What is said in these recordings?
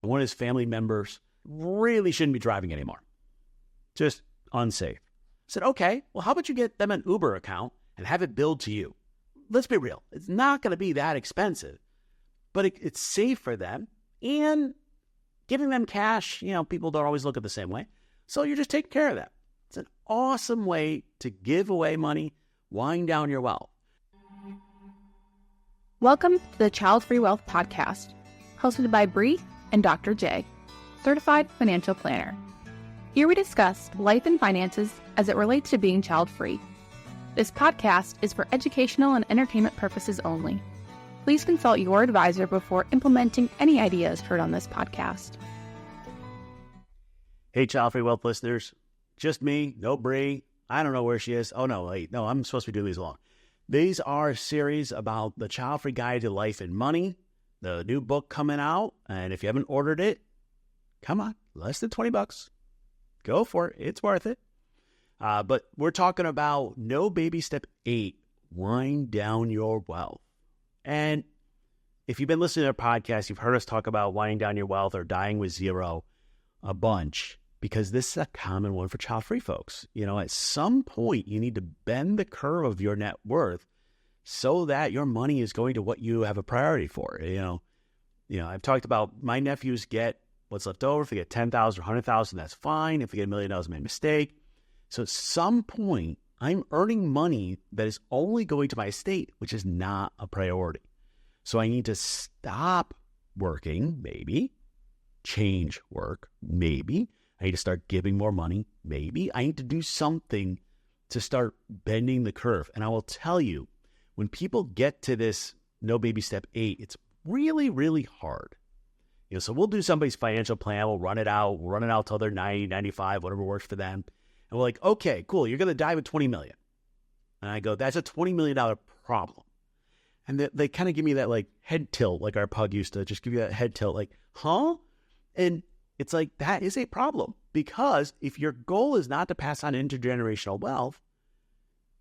One of his family members really shouldn't be driving anymore. Just unsafe. I said, okay, well, how about you get them an Uber account and have it billed to you? Let's be real. It's not going to be that expensive, but it's safe for them, and giving them cash, people don't always look at the same way. So you're just taking care of them. It's an awesome way to give away money, wind down your wealth. Welcome to the Childfree Wealth Podcast, hosted by Bree and Dr. J, Certified Financial Planner. Here we discuss life and finances as it relates to being child-free. This podcast is for educational and entertainment purposes only. Please consult your advisor before implementing any ideas heard on this podcast. Hey, Childfree Wealth listeners. Just me, no Bree. I don't know where she is. Oh, no, wait. No, I'm supposed to be doing these along. These are a series about the child-free guide to life and money, the new book coming out. And if you haven't ordered it, come on, less than $20. Go for it. It's worth it. But we're talking about no baby step 8, wind down your wealth. And if you've been listening to our podcast, you've heard us talk about winding down your wealth or dying with zero a bunch, because this is a common one for child-free folks. At some point, you need to bend the curve of your net worth so that your money is going to what you have a priority for. I've talked about my nephews get what's left over. If they get $10,000 or $100,000, that's fine. If they get $1 million, I made a mistake. So at some point, I'm earning money that is only going to my estate, which is not a priority. So I need to stop working, maybe, change work, maybe. I need to start giving more money, maybe. I need to do something to start bending the curve. And I will tell you, when people get to this no baby step 8, it's really, really hard. So we'll do somebody's financial plan. We'll run it out. We'll run it out till they're 90, 95, whatever works for them. And we're like, okay, cool. You're going to die with $20 million. And I go, that's a $20 million problem. And they kind of give me that head tilt, like our pug used to just give you that head tilt, like, huh? And it's like, that is a problem, because if your goal is not to pass on intergenerational wealth,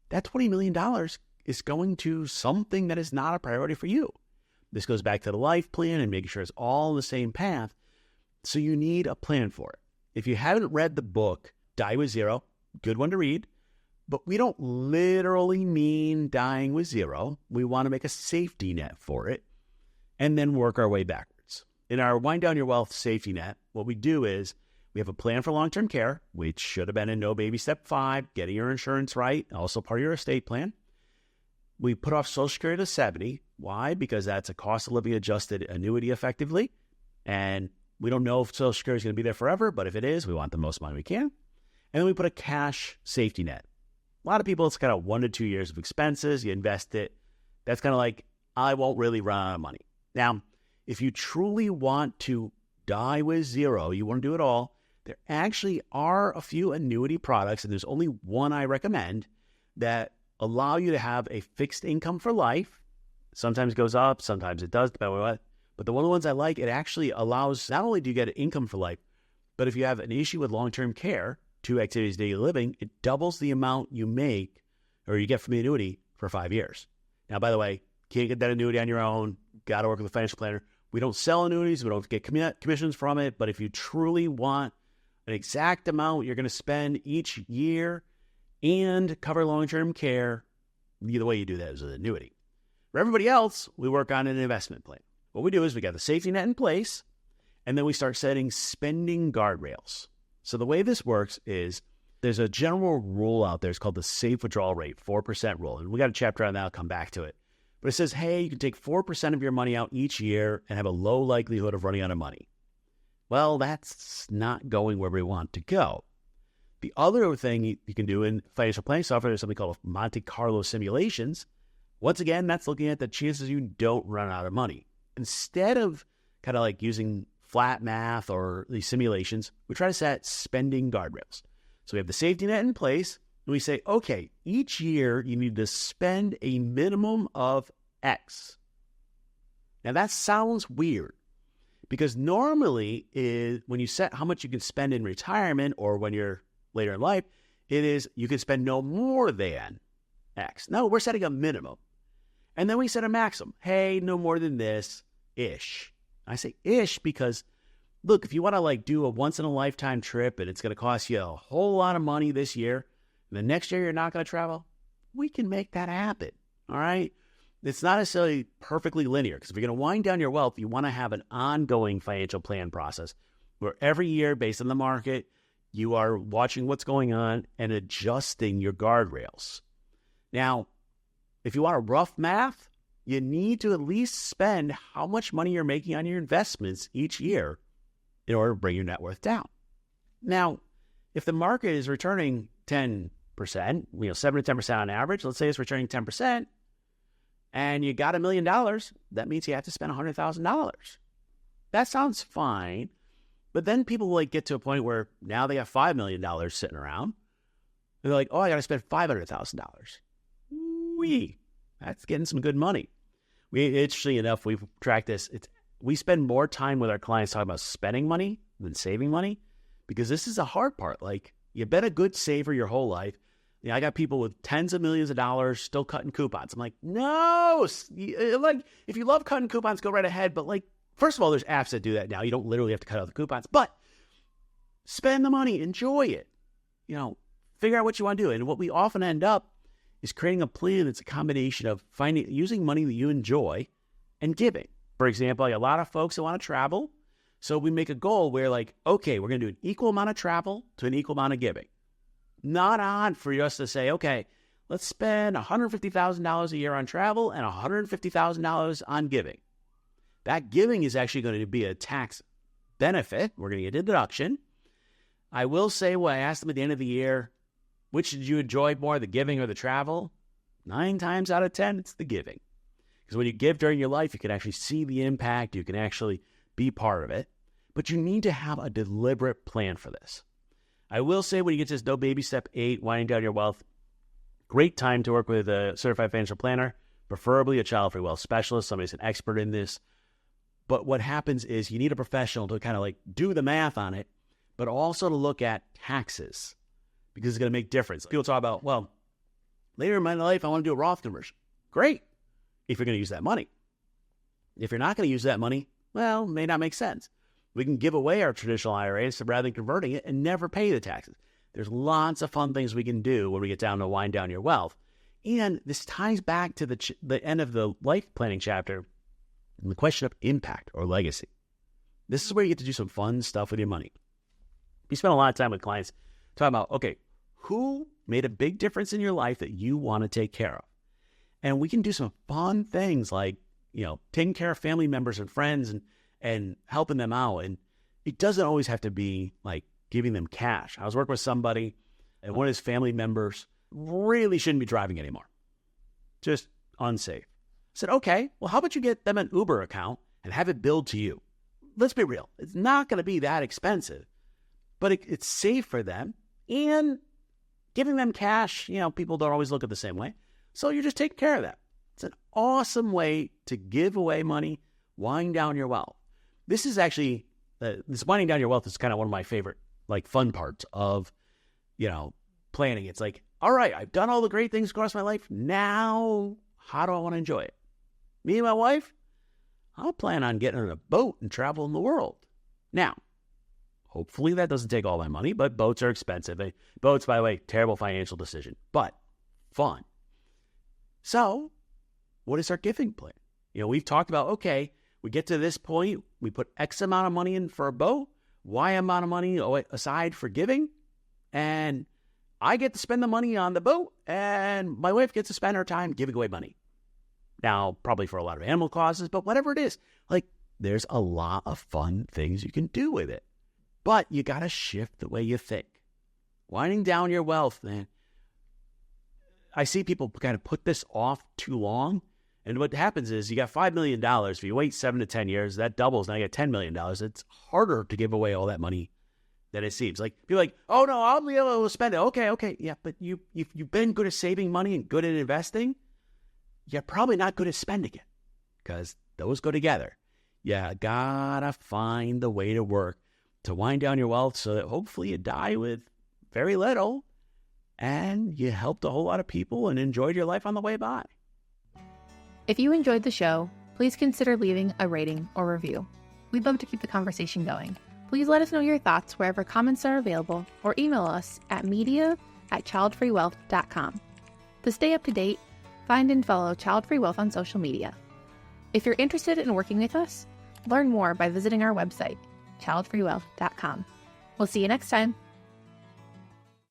that $20 million is going to something that is not a priority for you. This goes back to the life plan and making sure it's all on the same path. So you need a plan for it. If you haven't read the book, Die with Zero, good one to read, but we don't literally mean dying with zero. We want to make a safety net for it and then work our way backwards. In our Wind Down Your Wealth safety net, what we do is we have a plan for long-term care, which should have been in no baby step 5, getting your insurance right, also part of your estate plan. We put off Social Security to 70. Why? Because that's a cost of living adjusted annuity effectively. And we don't know if Social Security is going to be there forever, but if it is, we want the most money we can. And then we put a cash safety net. A lot of people, it's kind of 1 to 2 years of expenses. You invest it. That's kind of like, I won't really run out of money. Now, if you truly want to die with zero, you want to do it all, there actually are a few annuity products, and there's only one I recommend, that allow you to have a fixed income for life. Sometimes it goes up, sometimes it does, depending on what. But the one of the ones I like, it actually allows, not only do you get an income for life, but if you have an issue with long-term care, 2 activities of daily living, it doubles the amount you make or you get from the annuity for 5 years. Now, by the way, can't get that annuity on your own. Got to work with a financial planner. We don't sell annuities. We don't get commissions from it. But if you truly want an exact amount you're going to spend each year and cover long-term care, the way you do that is an annuity. For everybody else, we work on an investment plan. What we do is we got the safety net in place, and then we start setting spending guardrails. So the way this works is there's a general rule out there. It's called the safe withdrawal rate, 4% rule. And we got a chapter on that. I'll come back to it. But it says, hey, you can take 4% of your money out each year and have a low likelihood of running out of money. Well, that's not going where we want to go. The other thing you can do in financial planning software is something called Monte Carlo simulations. Once again, that's looking at the chances you don't run out of money. Instead of kind of like using flat math or these simulations, we try to set spending guardrails. So we have the safety net in place, and we say, okay, each year you need to spend a minimum of X. Now that sounds weird, because normally when you set how much you can spend in retirement or when you're later in life, it is you can spend no more than X. No, we're setting a minimum. And then we set a maximum. Hey, no more than this, ish. I say ish because look, if you want to like do a once in a lifetime trip and it's going to cost you a whole lot of money this year, and the next year you're not going to travel, we can make that happen. All right. It's not necessarily perfectly linear, because if you're going to wind down your wealth, you want to have an ongoing financial plan process where every year, based on the market, you are watching what's going on and adjusting your guardrails. Now, if you want a rough math, you need to at least spend how much money you're making on your investments each year in order to bring your net worth down. Now, if the market is returning 10%, 7 to 10% on average, let's say it's returning 10%, and you got $1 million, that means you have to spend $100,000. That sounds fine, but then people like get to a point where now they have $5 million sitting around, and they're like, oh, I got to spend $500,000. Wee, that's getting some good money. Interestingly enough, we've tracked this. We spend more time with our clients talking about spending money than saving money, because this is the hard part. Like, you've been a good saver your whole life. I got people with tens of millions of dollars still cutting coupons. I'm like, no, like, if you love cutting coupons, go right ahead. But like, first of all, there's apps that do that now. You don't literally have to cut out the coupons, but spend the money, enjoy it, figure out what you want to do. And what we often end up is creating a plan that's a combination of using money that you enjoy and giving. For example, a lot of folks that want to travel. So we make a goal where like, okay, we're going to do an equal amount of travel to an equal amount of giving. Not on for us to say, okay, let's spend $150,000 a year on travel and $150,000 on giving. That giving is actually going to be a tax benefit. We're going to get a deduction. I will say, when I asked them at the end of the year, which did you enjoy more, the giving or the travel? 9 times out of 10, it's the giving. Because when you give during your life, you can actually see the impact. You can actually be part of it. But you need to have a deliberate plan for this. I will say, when you get to this No Baby Step 8, winding down your wealth, great time to work with a certified financial planner, preferably a child-free wealth specialist, somebody who's an expert in this. But what happens is you need a professional to kind of like do the math on it, but also to look at taxes, because it's going to make difference. People talk about, well, later in my life, I want to do a Roth conversion. Great, if you're going to use that money. If you're not going to use that money, well, it may not make sense. We can give away our traditional IRAs rather than converting it and never pay the taxes. There's lots of fun things we can do when we get down to wind down your wealth. And this ties back to the end of the life planning chapter and the question of impact or legacy. This is where you get to do some fun stuff with your money. We spend a lot of time with clients talking about, okay, who made a big difference in your life that you want to take care of? And we can do some fun things like, taking care of family members and friends and helping them out. And it doesn't always have to be like giving them cash. I was working with somebody, and one of his family members really shouldn't be driving anymore. Just unsafe. I said, okay, well, how about you get them an Uber account and have it billed to you? Let's be real. It's not going to be that expensive, but it's safe for them. And giving them cash, people don't always look at the same way. So you're just taking care of that. It's an awesome way to give away money, wind down your wealth. This is actually, this winding down your wealth is kind of one of my favorite, like, fun parts of, planning. It's like, all right, I've done all the great things across my life. Now, how do I want to enjoy it? Me and my wife, I'll plan on getting on a boat and traveling the world. Now, hopefully that doesn't take all my money, but boats are expensive. Boats, by the way, terrible financial decision, but fun. So, what is our giving plan? We've talked about, okay, we get to this point, we put X amount of money in for a boat, Y amount of money aside for giving, and I get to spend the money on the boat, and my wife gets to spend her time giving away money. Now, probably for a lot of animal causes, but whatever it is, like, there's a lot of fun things you can do with it. But you got to shift the way you think. Winding down your wealth, man. I see people kind of put this off too long. And what happens is you got $5 million. If you wait 7 to 10 years, that doubles. Now you get $10 million. It's harder to give away all that money than it seems. Like, people are like, oh, no, I'll be able to spend it. Okay. Yeah, but you've been good at saving money and good at investing. You're probably not good at spending it, because those go together. You got to find the way to work to wind down your wealth so that hopefully you die with very little and you helped a whole lot of people and enjoyed your life on the way by. If you enjoyed the show, please consider leaving a rating or review. We'd love to keep the conversation going. Please let us know your thoughts wherever comments are available or email us at media@childfreewealth.com. To stay up to date, find and follow Childfree Wealth on social media. If you're interested in working with us, learn more by visiting our website, childfreewealth.com. We'll see you next time.